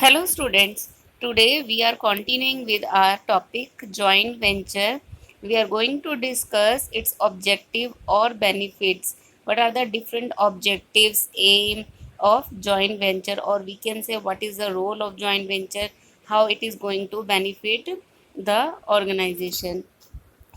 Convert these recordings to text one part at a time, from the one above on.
Hello, students. Today we are continuing with our topic joint venture. We are going to discuss its objective or benefits. What are the different objectives, aim of joint venture, or we can say what is the role of joint venture, how it is going to benefit the organization.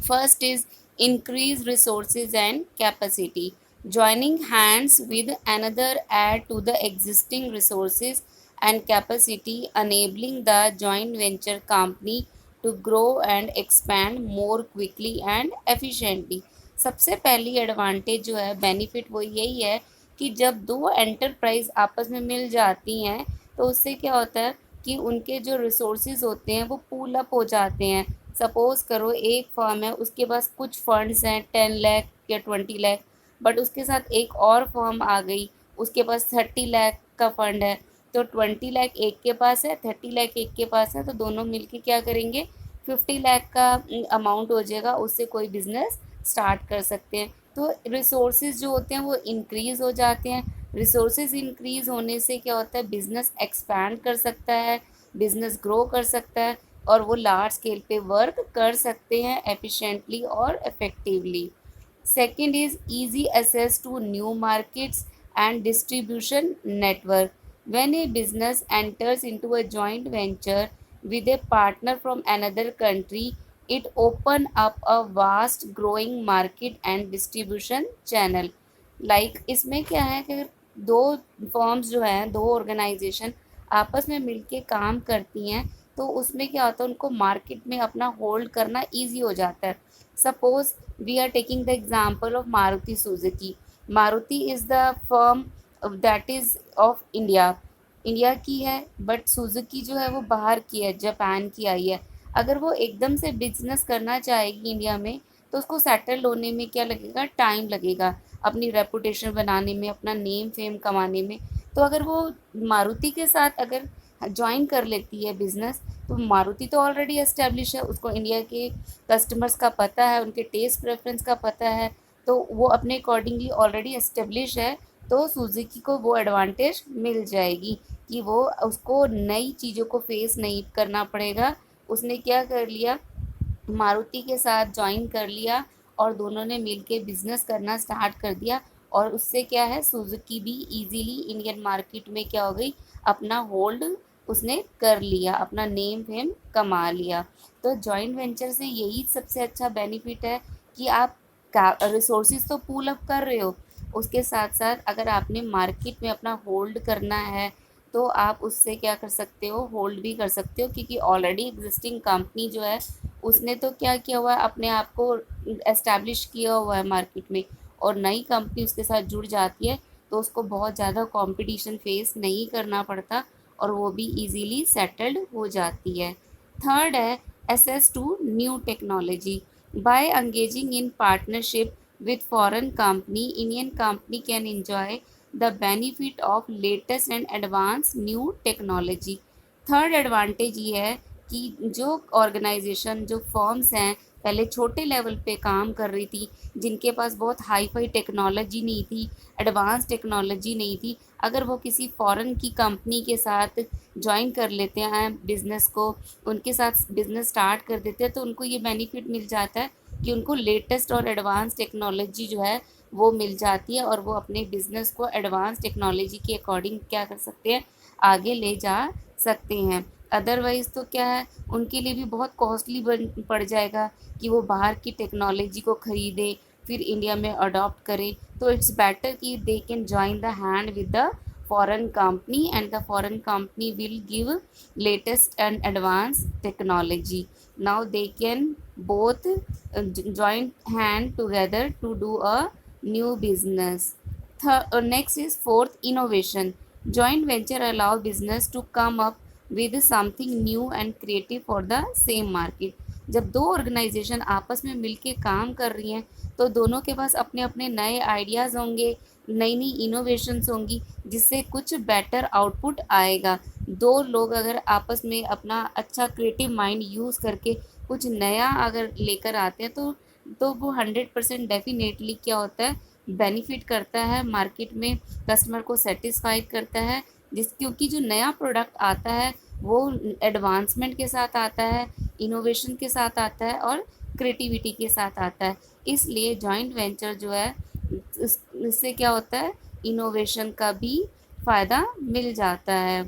First is increase resources and capacity. Joining hands with another add to the existing resources and capacity, enabling the joint venture company to grow and expand more quickly and efficiently. सबसे पहली advantage जो है benefit वो यही है कि जब दो एंटरप्राइज आपस में मिल जाती हैं तो उससे क्या होता है कि उनके जो रिसोर्सेज होते हैं वो पूल अप हो जाते हैं। सपोज करो एक फर्म है, उसके पास कुछ फंड्स हैं 10 लाख या 20 लाख, बट उसके साथ एक और फर्म आ गई, उसके पास 30 लाख का फंड है। तो 20 लाख एक के पास है, 30 लाख एक के पास है, तो दोनों मिलके क्या करेंगे, 50 लाख का अमाउंट हो जाएगा, उससे कोई बिजनेस स्टार्ट कर सकते हैं। तो रिसोर्सेज जो होते हैं वो इंक्रीज हो जाते हैं। रिसोर्सेज इंक्रीज होने से क्या होता है, बिजनेस एक्सपैंड कर सकता है, बिजनेस ग्रो कर सकता है और वो लार्ज स्केल पे वर्क कर सकते हैं एफिशिएंटली और effectively. Second is easy access to new markets and distribution network. When a business enters into a joint venture with a partner from another country, it open up a vast growing market and distribution channel. इसमें क्या है कि अगर दो firms जो हैं, दो organisation आपस में मिलके काम करती हैं तो उसमें क्या होता है, उनको मार्केट में अपना होल्ड करना ईजी हो जाता है। Suppose we are taking the example of Maruti Suzuki. Maruti is the firm that is of India, India की है, बट सुजुकी जो है वो बाहर की है, जापान की आई है। अगर वो एकदम से बिजनेस करना चाहेगी इंडिया में तो उसको सेटल होने में क्या लगेगा, टाइम लगेगा, अपनी रेपुटेशन बनाने में, अपना नेम फेम कमाने में। तो अगर वो मारुति के साथ अगर ज्वाइन कर लेती है बिजनेस, तो मारुति तो ऑलरेडी एस्टेब्लिश है, उसको इंडिया के कस्टमर्स का पता है, उनके टेस्ट प्रेफरेंस का पता है, तो वो अपने अकॉर्डिंगली ऑलरेडी एस्टेब्लिश है। तो सुजुकी को वो एडवांटेज मिल जाएगी कि वो उसको नई चीज़ों को फेस नहीं करना पड़ेगा। उसने क्या कर लिया, मारुति के साथ ज्वाइन कर लिया और दोनों ने मिलके बिजनेस करना स्टार्ट कर दिया। और उससे क्या है, सुजुकी भी इजीली इंडियन मार्केट में क्या हो गई, अपना होल्ड उसने कर लिया, अपना नेम फेम कमा लिया। तो जॉइंट वेंचर से यही सबसे अच्छा बेनिफिट है कि आप रिसोर्सेज तो पूल अप कर रहे हो, उसके साथ साथ अगर आपने मार्केट में अपना होल्ड करना है तो आप उससे क्या कर सकते हो, होल्ड भी कर सकते हो, क्योंकि ऑलरेडी एग्जिस्टिंग कंपनी जो है उसने तो क्या किया हुआ है, अपने आप को एस्टैब्लिश किया हुआ है मार्केट में, और नई कंपनी उसके साथ जुड़ जाती है तो उसको बहुत ज़्यादा कंपटीशन फेस नहीं करना पड़ता और वो भी इजीली सेटल्ड हो जाती है। थर्ड है access to new technology. By engaging in partnership with foreign company, Indian company can enjoy the benefit of latest and advanced new technology. Third advantage ये है कि जो ऑर्गेनाइजेशन, जो फर्म्स हैं, पहले छोटे लेवल पे काम कर रही थी, जिनके पास बहुत हाई फाई टेक्नोलॉजी नहीं थी, एडवांस टेक्नोलॉजी नहीं थी, अगर वो किसी फॉरेन की कंपनी के साथ ज्वाइन कर लेते हैं बिज़नेस को, उनके साथ बिज़नेस स्टार्ट कर देते हैं, तो उनको ये बेनिफिट मिल जाता है कि उनको लेटेस्ट और एडवांस टेक्नोलॉजी जो है वो मिल जाती है और वो अपने बिज़नेस को एडवांस टेक्नोलॉजी के अकॉर्डिंग क्या कर सकते हैं, आगे ले जा सकते हैं। अदरवाइज़ तो क्या है, उनके लिए भी बहुत कॉस्टली बन पड़ जाएगा कि वो बाहर की टेक्नोलॉजी को ख़रीदें फिर इंडिया में अडॉप्ट करें। तो इट्स बेटर कि they can join the hand with the foreign company and the foreign company will give latest and advanced technology. Now they can both join hand together to do a new business. Next is fourth, innovation. Joint venture allow business to come up with something new and creative for the same market. जब दो organisation आपस में मिलके काम कर रही हैं तो दोनों के पास अपने अपने नए आइडियाज़ होंगे, नई नई इनोवेशंस होंगी, जिससे कुछ बेटर आउटपुट आएगा। दो लोग अगर आपस में अपना अच्छा क्रिएटिव माइंड यूज़ करके कुछ नया अगर लेकर आते हैं तो वो 100% डेफिनेटली क्या होता है, बेनिफिट करता है मार्केट में, कस्टमर को सेटिस्फाइड करता है, क्योंकि जो नया प्रोडक्ट आता है वो एडवांसमेंट के साथ आता है, इनोवेशन के साथ आता है और क्रिएटिविटी के साथ आता है। इसलिए जॉइंट वेंचर जो है इससे क्या होता है, इनोवेशन का भी फ़ायदा मिल जाता है।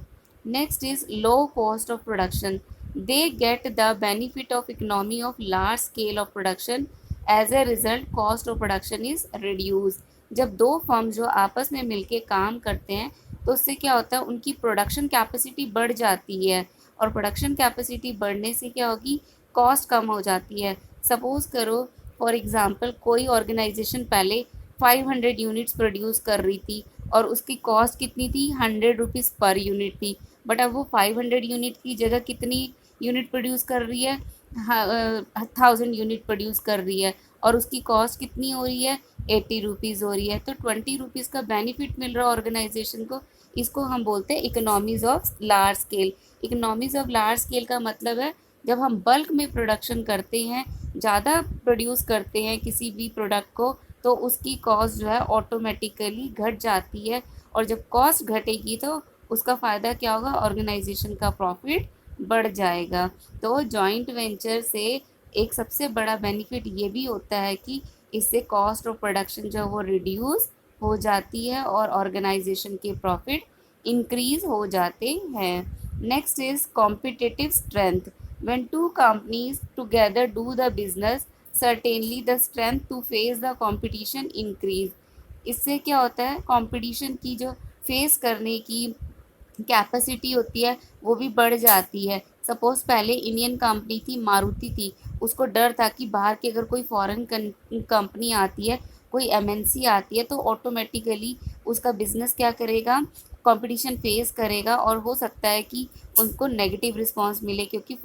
Next is low cost of production. They get the benefit of economy of large scale of production. As a result cost of production is reduce. जब दो फर्म जो आपस में मिलके काम करते हैं तो उससे क्या होता है, उनकी प्रोडक्शन कैपेसिटी बढ़ जाती है, और प्रोडक्शन कैपेसिटी बढ़ने से क्या होगी, कॉस्ट कम हो जाती है। सपोज़ करो फॉर एग्ज़ाम्पल कोई ऑर्गेनाइजेशन पहले 500 यूनिट्स प्रोड्यूस कर रही थी और उसकी कॉस्ट कितनी थी, 100 रुपीज़ पर यूनिट थी। बट अब वो 500 यूनिट की जगह कितनी यूनिट प्रोड्यूस कर रही है, 1000 यूनिट प्रोड्यूस कर रही है, और उसकी कॉस्ट कितनी हो रही है, 80 रुपीज़ हो रही है। तो 20 रुपीज़ का बेनिफिट मिल रहा है ऑर्गेनाइजेशन को। इसको हम बोलते हैं economies of large scale. Economies of large scale का मतलब है जब हम बल्क में प्रोडक्शन करते हैं, ज़्यादा प्रोड्यूस करते हैं किसी भी प्रोडक्ट को, तो उसकी कॉस्ट जो है ऑटोमेटिकली घट जाती है, और जब कॉस्ट घटेगी तो उसका फ़ायदा क्या होगा, ऑर्गेनाइजेशन का प्रॉफिट बढ़ जाएगा। तो जॉइंट वेंचर से एक सबसे बड़ा बेनिफिट ये भी होता है कि इससे कॉस्ट ऑफ प्रोडक्शन जो है वो रिड्यूस हो जाती है और ऑर्गेनाइजेशन के प्रॉफिट इंक्रीज हो जाते हैं। Next is competitive strength. When two companies together do the business, certainly the strength to face the competition increase. इससे क्या होता है, कंपटीशन की जो फेस करने की कैपेसिटी होती है वो भी बढ़ जाती है। सपोज़ पहले इंडियन कंपनी थी, मारुति थी, उसको डर था कि बाहर की अगर कोई फॉरेन कंपनी आती है, कोई एमएनसी आती है, तो ऑटोमेटिकली उसका बिजनेस क्या करेगा, कंपटीशन फेस करेगा, और हो सकता है कि उनको नेगेटिव रिस्पांस मिले, क्योंकि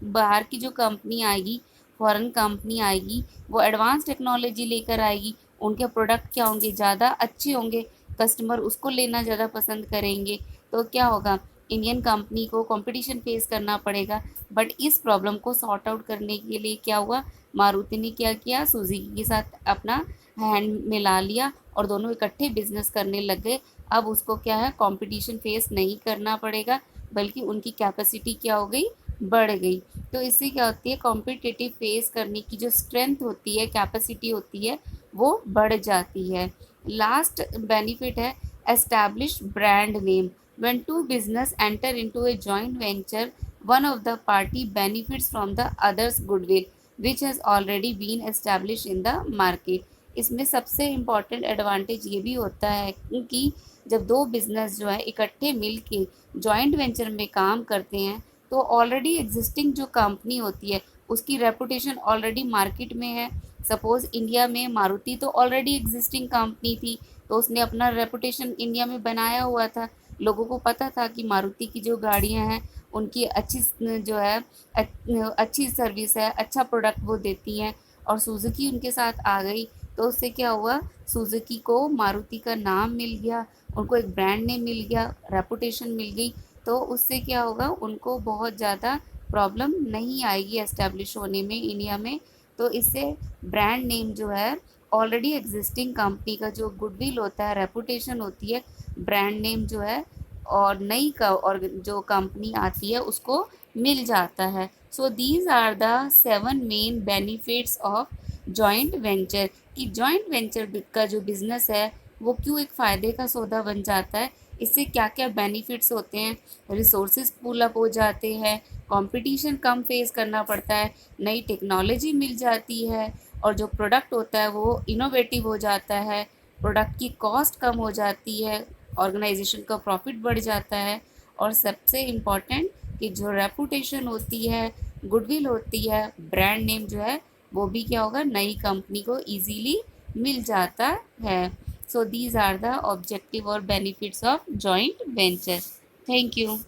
बाहर की जो कंपनी आएगी, फॉरेन कंपनी आएगी, वो एडवांस टेक्नोलॉजी लेकर आएगी, उनके प्रोडक्ट क्या होंगे, ज़्यादा अच्छे होंगे, कस्टमर उसको लेना ज़्यादा पसंद करेंगे। तो क्या होगा, इंडियन कंपनी को कंपटीशन फेस करना पड़ेगा। बट इस प्रॉब्लम को सॉर्ट आउट करने के लिए क्या हुआ, मारुति ने क्या किया, सुजुकी के साथ अपना हैंड मिला लिया और दोनों इकट्ठे बिजनेस करने लग गए। अब उसको क्या है, कंपटीशन फेस नहीं करना पड़ेगा, बल्कि उनकी कैपेसिटी क्या हो गई, बढ़ गई। तो इससे क्या होती है, कॉम्पिटिटिव फेस करने की जो स्ट्रेंथ होती है, कैपेसिटी होती है, वो बढ़ जाती है। लास्ट बेनिफिट है establish brand name. When two business enter into a joint venture, one of the party benefits from the other's goodwill, which has already been established in the market. इसमें सबसे important advantage ये भी होता है कि जब दो बिजनेस जो है इकट्ठे मिल के जॉइंट वेंचर में काम करते हैं, तो ऑलरेडी एग्जिस्टिंग जो कंपनी होती है उसकी रेपुटेशन ऑलरेडी मार्केट में है। सपोज़ इंडिया में मारुति तो ऑलरेडी एग्जिस्टिंग कंपनी थी, तो उसने अपना रेपुटेशन इंडिया में बनाया हुआ था। लोगों को पता था कि मारुति की जो गाड़ियां हैं उनकी अच्छी जो है अच्छी सर्विस है, अच्छा प्रोडक्ट वो देती हैं, और सुजुकी उनके साथ आ गई, तो उससे क्या हुआ, सुजुकी को मारुति का नाम मिल गया, उनको एक ब्रांड नेम मिल गया, रेपुटेशन मिल गई। तो उससे क्या होगा, उनको बहुत ज़्यादा प्रॉब्लम नहीं आएगी एस्टेब्लिश होने में इंडिया में। तो इससे ब्रांड नेम जो है, ऑलरेडी एग्जिस्टिंग कंपनी का जो गुडविल होता है, रेपुटेशन होती है, ब्रांड नेम जो है, और नई का और जो कंपनी आती है उसको मिल जाता है। So these are the 7 main benefits of joint venture. कि जॉइंट वेंचर का जो बिजनेस है वो क्यों एक फ़ायदे का सौदा बन जाता है, इससे क्या क्या बेनिफिट्स होते हैं, रिसोर्सेज पूल अप हो जाते हैं, कंपटीशन कम फेस करना पड़ता है, नई टेक्नोलॉजी मिल जाती है, और जो प्रोडक्ट होता है वो इनोवेटिव हो जाता है, प्रोडक्ट की कॉस्ट कम हो जाती है, ऑर्गेनाइजेशन का प्रॉफिट बढ़ जाता है, और सबसे इम्पॉर्टेंट कि जो रेपुटेशन होती है, गुडविल होती है, ब्रांड नेम जो है, वो भी क्या होगा, नई कंपनी को इजीली मिल जाता है। So these are the objective और benefits of joint venture. Thank you.